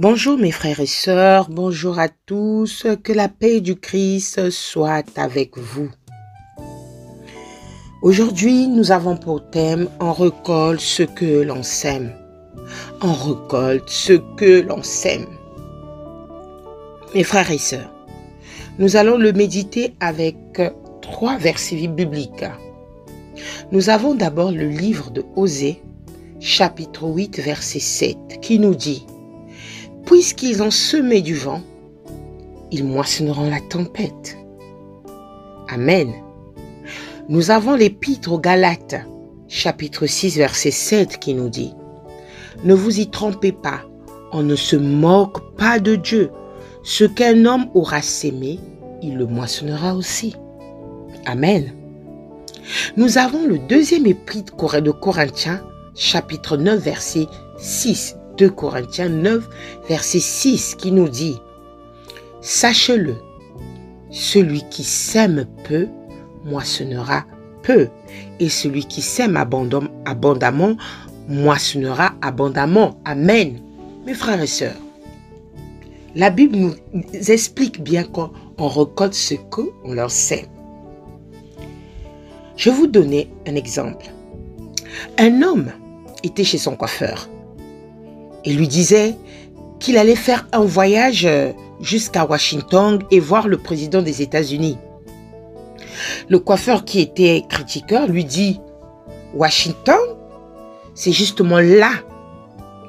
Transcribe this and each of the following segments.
Bonjour mes frères et sœurs, bonjour à tous, que la paix du Christ soit avec vous. Aujourd'hui, nous avons pour thème « On récolte ce que l'on sème ». On récolte ce que l'on sème. Mes frères et sœurs, nous allons le méditer avec 3 versets bibliques. Nous avons d'abord le livre de Osée, chapitre 8, verset 7, qui nous dit « Puisqu'ils ont semé du vent, ils moissonneront la tempête. » Amen. Nous avons l'épître aux Galates, chapitre 6, verset 7, qui nous dit « Ne vous y trompez pas, on ne se moque pas de Dieu. Ce qu'un homme aura sémé, il le moissonnera aussi. » Amen. Nous avons le deuxième épître de Corinthiens, chapitre 9, verset 6. 2 Corinthiens 9, verset 6, qui nous dit « Sachez-le, celui qui sème peu, moissonnera peu, et celui qui sème abondamment, moissonnera abondamment. » Amen. Mes frères et sœurs, la Bible nous explique bien qu'on récolte ce qu'on leur sème. Je vais vous donner un exemple. Un homme était chez son coiffeur et lui disait qu'il allait faire un voyage jusqu'à Washington et voir le président des États-Unis. Le coiffeur, qui était critiqueur, lui dit « Washington, c'est justement là,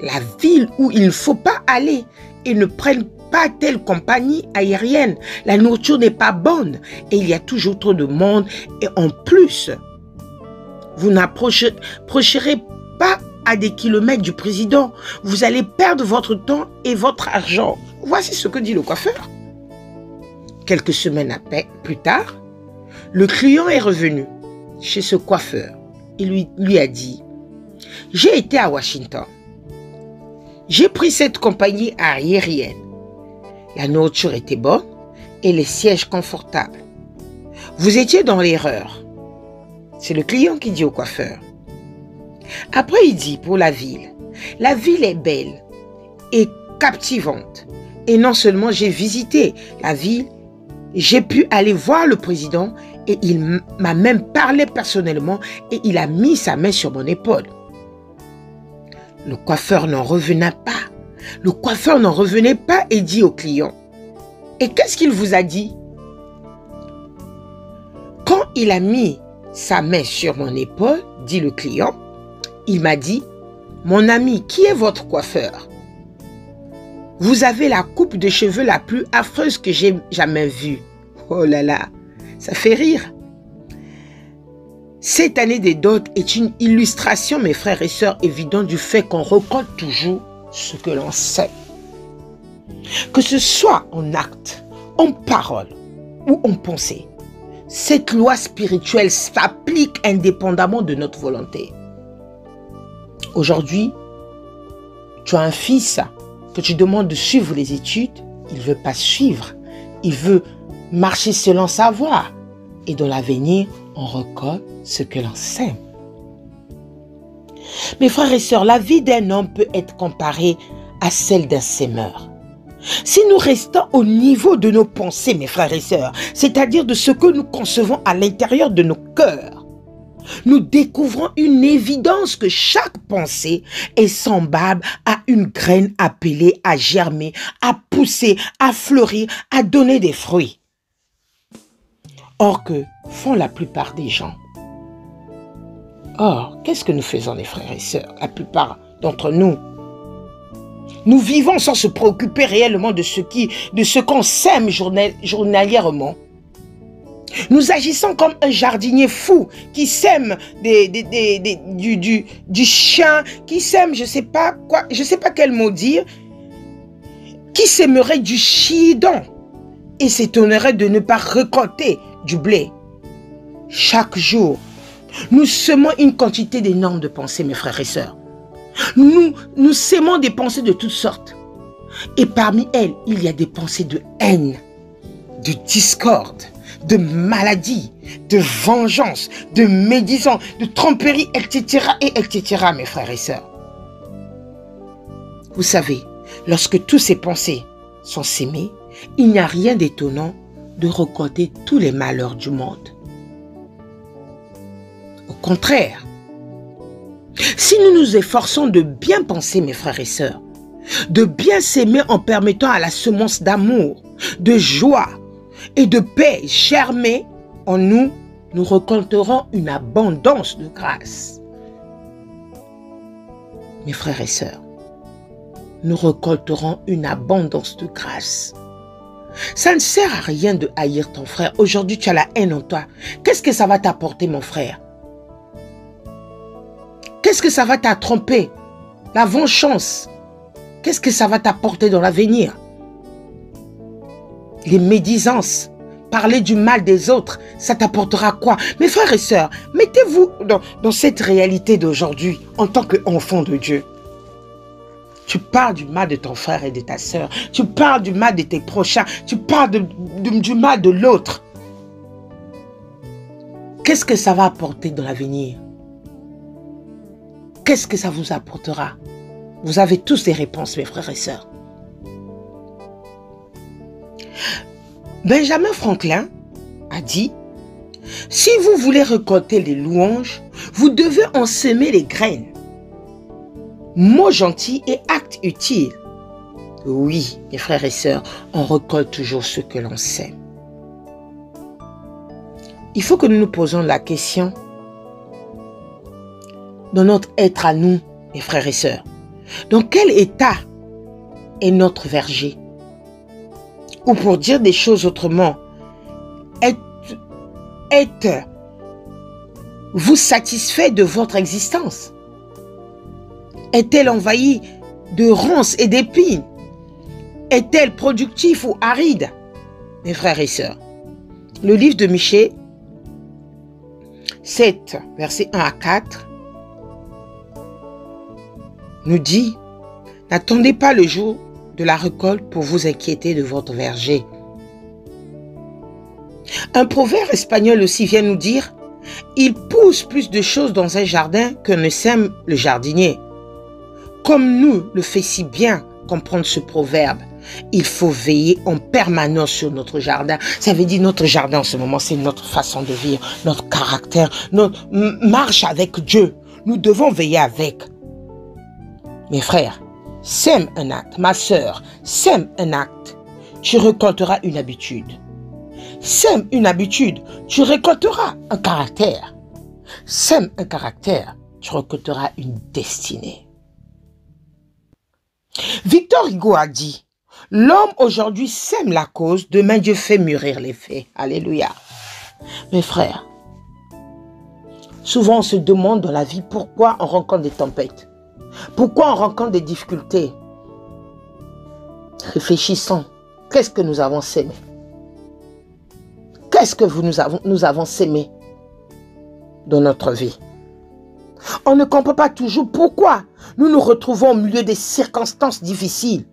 la ville où il ne faut pas aller, et ne prenne pas telle compagnie aérienne. La nourriture n'est pas bonne et il y a toujours trop de monde, et en plus, vous n'approcherez pas à des kilomètres du président. Vous allez perdre votre temps et votre argent. » Voici ce que dit le coiffeur. Quelques semaines plus tard, le client est revenu chez ce coiffeur. Il lui a dit « J'ai été à Washington. J'ai pris cette compagnie aérienne. La nourriture était bonne et les sièges confortables. Vous étiez dans l'erreur. » C'est le client qui dit au coiffeur. Après, il dit pour la ville est belle et captivante. Et non seulement j'ai visité la ville, j'ai pu aller voir le président et il m'a même parlé personnellement et il a mis sa main sur mon épaule. Le coiffeur n'en revenait pas. Le coiffeur n'en revenait pas et dit au client « Et qu'est-ce qu'il vous a dit ?» Quand il a mis sa main sur mon épaule, dit le client, il m'a dit « Mon ami, qui est votre coiffeur? Vous avez la coupe de cheveux la plus affreuse que j'ai jamais vue. » Oh là là, ça fait rire. Cette année des dot est une illustration, mes frères et sœurs, évidente du fait qu'on récolte toujours ce que l'on sait. Que ce soit en acte, en parole ou en pensée, cette loi spirituelle s'applique indépendamment de notre volonté. Aujourd'hui, tu as un fils que tu demandes de suivre les études, il ne veut pas suivre, il veut marcher selon sa voie. Et dans l'avenir, on récolte ce que l'on sème. Mes frères et sœurs, la vie d'un homme peut être comparée à celle d'un sémeur. Si nous restons au niveau de nos pensées, mes frères et sœurs, c'est-à-dire de ce que nous concevons à l'intérieur de nos cœurs, nous découvrons une évidence que chaque pensée est semblable à une graine appelée à germer, à pousser, à fleurir, à donner des fruits. Or, que font la plupart des gens? Or, qu'est-ce que nous faisons, les frères et sœurs? La plupart d'entre nous, nous vivons sans se préoccuper réellement de ce qu'on sème journalièrement. Nous agissons comme un jardinier fou qui sème du chien, qui sème je sais pas quel mot dire, qui sèmerait du chidon et s'étonnerait de ne pas récolter du blé. Chaque jour, nous semons une quantité d'énorme de pensées, mes frères et sœurs. Nous sémons des pensées de toutes sortes. Et parmi elles, il y a des pensées de haine, de discorde, de maladie, de vengeance, de médisance, de tromperie, etc., etc., mes frères et sœurs. Vous savez, Lorsque tous ces pensées sont sémées, il n'y a rien d'étonnant de récolter tous les malheurs du monde. Au contraire, si nous nous efforçons de bien penser, mes frères et sœurs, de bien s'aimer en permettant à la semence d'amour, de joie et de paix germer en nous, nous récolterons une abondance de grâce. Mes frères et sœurs, nous récolterons une abondance de grâce. Ça ne sert à rien de haïr ton frère. Aujourd'hui, tu as la haine en toi. Qu'est-ce que ça va t'apporter, mon frère? Qu'est-ce que ça va t'attromper? La vengeance. Qu'est-ce que ça va t'apporter dans l'avenir? Les médisances. Parler du mal des autres, ça t'apportera quoi? Mes frères et sœurs, mettez-vous dans cette réalité d'aujourd'hui en tant qu'enfant de Dieu. Tu parles du mal de ton frère et de ta sœur. Tu parles du mal de tes prochains. Tu parles du mal de l'autre. Qu'est-ce que ça va apporter dans l'avenir? Qu'est-ce que ça vous apportera? Vous avez tous des réponses, mes frères et sœurs. Benjamin Franklin a dit, « Si vous voulez récolter les louanges, vous devez en semer les graines. Mots gentils et actes utiles. » Oui, mes frères et sœurs, on récolte toujours ce que l'on sème. Il faut que nous nous posions la question dans notre être à nous, mes frères et sœurs. Dans quel état est notre verger? Ou pour dire des choses autrement, êtes-vous satisfait de votre existence? Est-elle envahie de ronces et d'épines? Est-elle productive ou aride? Mes frères et sœurs, le livre de Michée 7, versets 1 à 4, nous dit, « N'attendez pas le jour de la récolte pour vous inquiéter de votre verger. » Un proverbe espagnol aussi vient nous dire, « Il pousse plus de choses dans un jardin que ne sème le jardinier. » Comme nous le fait si bien comprendre ce proverbe, il faut veiller en permanence sur notre jardin. Ça veut dire notre jardin en ce moment, c'est notre façon de vivre, notre caractère, notre marche avec Dieu. Nous devons veiller avec. Mes frères, sème un acte. Ma sœur, sème un acte. Tu récolteras une habitude. Sème une habitude. Tu récolteras un caractère. Sème un caractère. Tu récolteras une destinée. Victor Hugo a dit, « L'homme aujourd'hui sème la cause, demain Dieu fait mûrir les faits. » Alléluia. Mes frères, souvent on se demande dans la vie pourquoi on rencontre des tempêtes. Pourquoi on rencontre des difficultés? Réfléchissons. Qu'est-ce que nous avons sémé? Qu'est-ce que nous avons sémé dans notre vie? On ne comprend pas toujours pourquoi nous nous retrouvons au milieu des circonstances difficiles,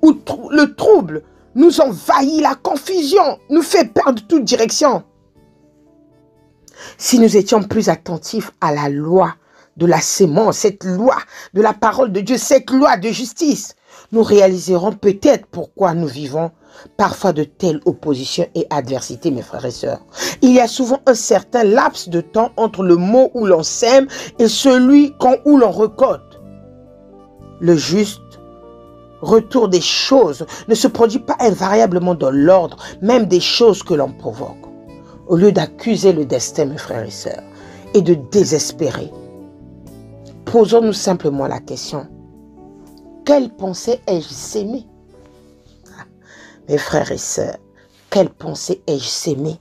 où le trouble nous envahit, la confusion nous fait perdre toute direction. Si nous étions plus attentifs à la loi de la sémence, cette loi de la parole de Dieu, cette loi de justice, nous réaliserons peut-être pourquoi nous vivons parfois de telles oppositions et adversités, mes frères et sœurs. Il y a souvent un certain laps de temps entre le mot où l'on sème et celui où l'on récolte. Le juste retour des choses ne se produit pas invariablement dans l'ordre, même des choses que l'on provoque. Au lieu d'accuser le destin, mes frères et sœurs, et de désespérer, posons-nous simplement la question, quelle pensée ai-je sémé? Mes frères et sœurs, quelle pensée ai-je sémé?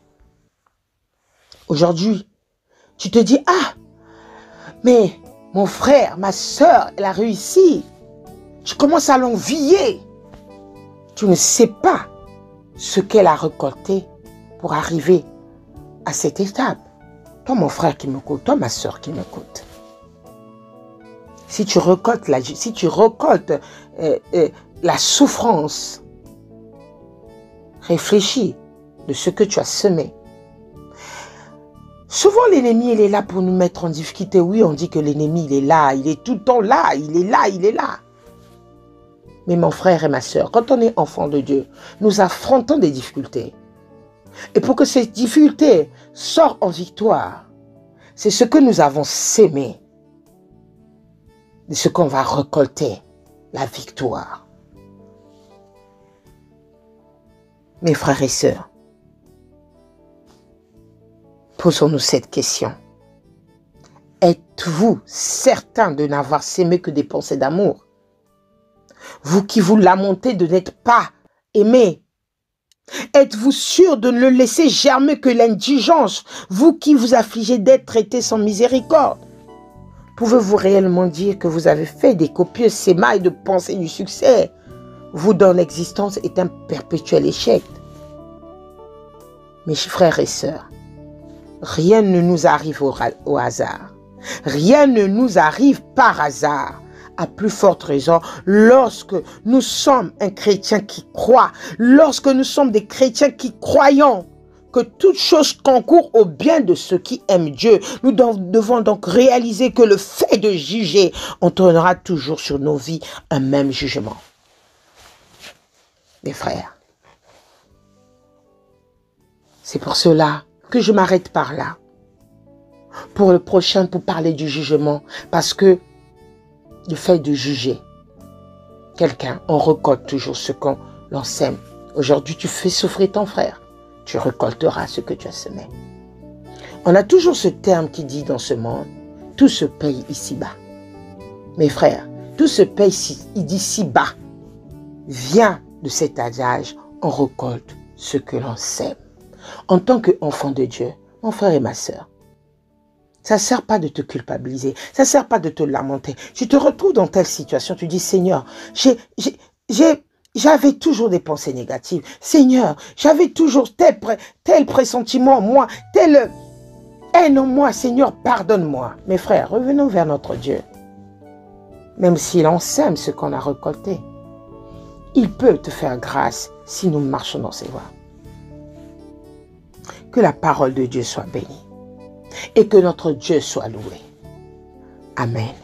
Aujourd'hui, tu te dis, ah, mais mon frère, ma sœur, elle a réussi. Tu commences à l'envier. Tu ne sais pas ce qu'elle a récolté pour arriver à cette étape. Toi, mon frère qui m'écoute, toi, ma sœur qui m'écoute. Si tu récoltes la souffrance, réfléchis de ce que tu as semé. Souvent, l'ennemi, il est là pour nous mettre en difficulté. Oui, on dit que l'ennemi, il est là, il est tout le temps là, il est là, il est là. Mais mon frère et ma soeur, quand on est enfant de Dieu, nous affrontons des difficultés. Et pour que ces difficultés sortent en victoire, c'est ce que nous avons sémé, de ce qu'on va récolter, la victoire. Mes frères et sœurs, posons-nous cette question. Êtes-vous certain de n'avoir sémé que des pensées d'amour? Vous qui vous lamentez de n'être pas aimé, êtes-vous sûr de ne laisser germer que l'indigence, vous qui vous affligez d'être traité sans miséricorde? Pouvez-vous réellement dire que vous avez fait des copieux sémailles de pensées du succès, vous dont l'existence est un perpétuel échec? Mes frères et sœurs, rien ne nous arrive au hasard. Rien ne nous arrive par hasard. À plus forte raison, lorsque nous sommes un chrétien qui croit, lorsque nous sommes des chrétiens qui croyons que toute chose concourt au bien de ceux qui aiment Dieu, nous devons donc réaliser que le fait de juger entraînera toujours sur nos vies un même jugement. Mes frères, c'est pour cela que je m'arrête par là. Pour le prochain, pour parler du jugement, parce que le fait de juger quelqu'un, on récolte toujours ce qu'on sème. Aujourd'hui, tu fais souffrir ton frère, tu récolteras ce que tu as semé. On a toujours ce terme qui dit dans ce monde, tout se paye ici-bas. Mes frères, tout se paye d'ici-bas vient de cet adage, on récolte ce que l'on sème. En tant qu'enfant de Dieu, mon frère et ma sœur, ça ne sert pas de te culpabiliser. Ça ne sert pas de te lamenter. Tu te retrouves dans telle situation. Tu dis, Seigneur, j'avais toujours des pensées négatives. Seigneur, j'avais toujours tel pressentiment en moi, telle haine en moi. Seigneur, pardonne-moi. Mes frères, revenons vers notre Dieu. Même s'il en sème ce qu'on a récolté, il peut te faire grâce si nous marchons dans ses voies. Que la parole de Dieu soit bénie. Et que notre Dieu soit loué. Amen.